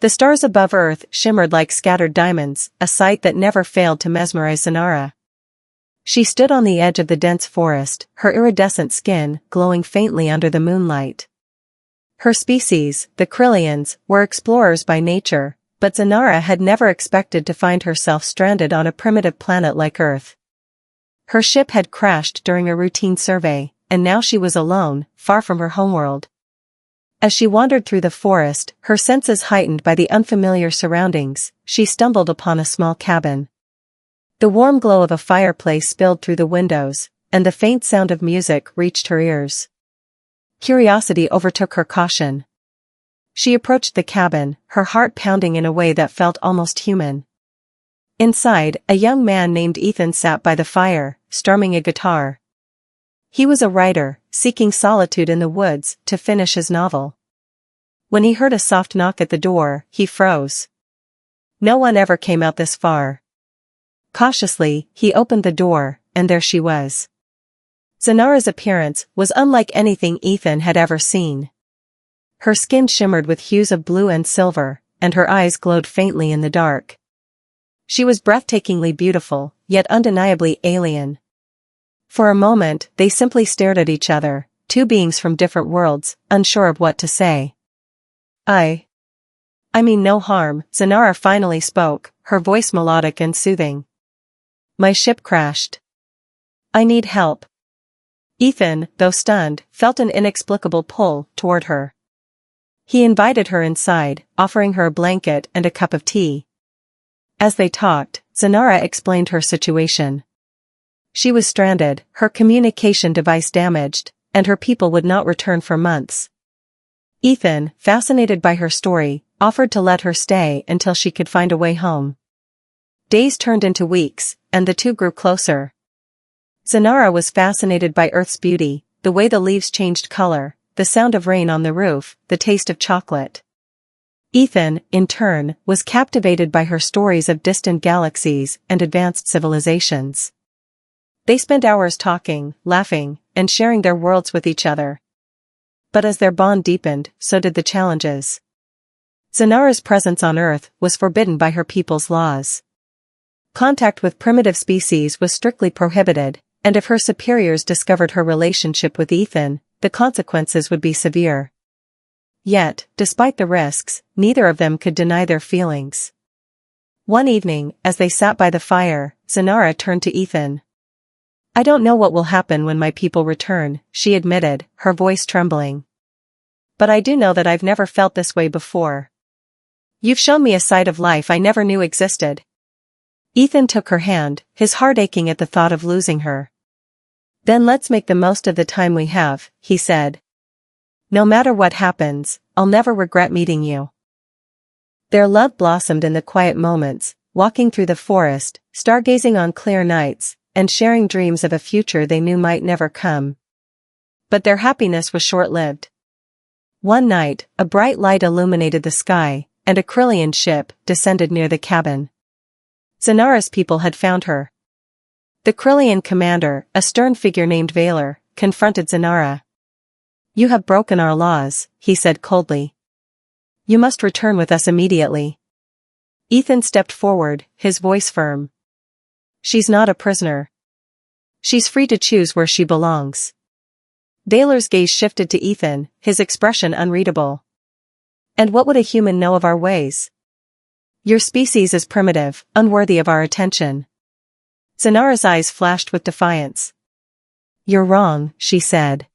The stars above Earth shimmered like scattered diamonds, a sight that never failed to mesmerize Zanara. She stood on the edge of the dense forest, her iridescent skin glowing faintly under the moonlight. Her species, the Krillians, were explorers by nature, but Zanara had never expected to find herself stranded on a primitive planet like Earth. Her ship had crashed during a routine survey, and now she was alone, far from her homeworld. As she wandered through the forest, her senses heightened by the unfamiliar surroundings, she stumbled upon a small cabin. The warm glow of a fireplace spilled through the windows, and the faint sound of music reached her ears. Curiosity overtook her caution. She approached the cabin, her heart pounding in a way that felt almost human. Inside, a young man named Ethan sat by the fire, strumming a guitar. He was a writer, seeking solitude in the woods to finish his novel. When he heard a soft knock at the door, he froze. No one ever came out this far. Cautiously, he opened the door, and there she was. Zanara's appearance was unlike anything Ethan had ever seen. Her skin shimmered with hues of blue and silver, and her eyes glowed faintly in the dark. She was breathtakingly beautiful, yet undeniably alien. For a moment, they simply stared at each other, two beings from different worlds, unsure of what to say. I mean no harm, Zanara finally spoke, her voice melodic and soothing. My ship crashed. I need help. Ethan, though stunned, felt an inexplicable pull toward her. He invited her inside, offering her a blanket and a cup of tea. As they talked, Zanara explained her situation. She was stranded, her communication device damaged, and her people would not return for months. Ethan, fascinated by her story, offered to let her stay until she could find a way home. Days turned into weeks, and the two grew closer. Zanara was fascinated by Earth's beauty, the way the leaves changed color, the sound of rain on the roof, the taste of chocolate. Ethan, in turn, was captivated by her stories of distant galaxies and advanced civilizations. They spent hours talking, laughing, and sharing their worlds with each other. But as their bond deepened, so did the challenges. Zanara's presence on Earth was forbidden by her people's laws. Contact with primitive species was strictly prohibited, and if her superiors discovered her relationship with Ethan, the consequences would be severe. Yet, despite the risks, neither of them could deny their feelings. One evening, as they sat by the fire, Zanara turned to Ethan. I don't know what will happen when my people return, she admitted, her voice trembling. But I do know that I've never felt this way before. You've shown me a side of life I never knew existed. Ethan took her hand, his heart aching at the thought of losing her. Then let's make the most of the time we have, he said. No matter what happens, I'll never regret meeting you. Their love blossomed in the quiet moments, walking through the forest, stargazing on clear nights, and sharing dreams of a future they knew might never come. But their happiness was short-lived. One night, a bright light illuminated the sky, and a Krillian ship descended near the cabin. Zanara's people had found her. The Krillian commander, a stern figure named Valor, confronted Zanara. You have broken our laws, he said coldly. You must return with us immediately. Ethan stepped forward, his voice firm. She's not a prisoner. She's free to choose where she belongs. Valor's gaze shifted to Ethan, his expression unreadable. And what would a human know of our ways? Your species is primitive, unworthy of our attention. Zanara's eyes flashed with defiance. You're wrong, she said.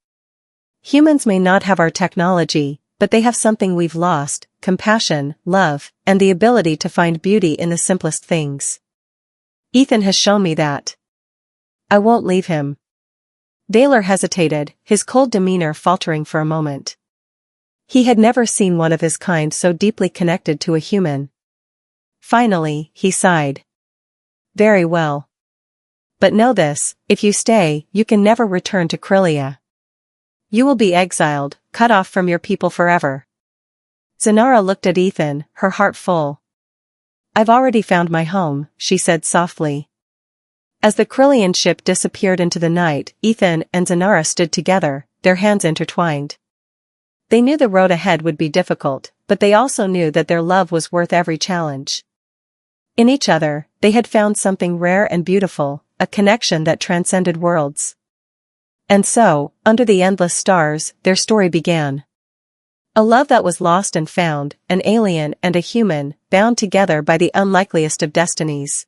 Humans may not have our technology, but they have something we've lost, compassion, love, and the ability to find beauty in the simplest things. Ethan has shown me that. I won't leave him. Valor hesitated, his cold demeanor faltering for a moment. He had never seen one of his kind so deeply connected to a human. Finally, he sighed. Very well. But know this, if you stay, you can never return to Krillia. You will be exiled, cut off from your people forever. Zanara looked at Ethan, her heart full. I've already found my home, she said softly. As the Krillian ship disappeared into the night, Ethan and Zanara stood together, their hands intertwined. They knew the road ahead would be difficult, but they also knew that their love was worth every challenge. In each other, they had found something rare and beautiful, a connection that transcended worlds. And so, under the endless stars, their story began. A love that was lost and found, an alien and a human, bound together by the unlikeliest of destinies.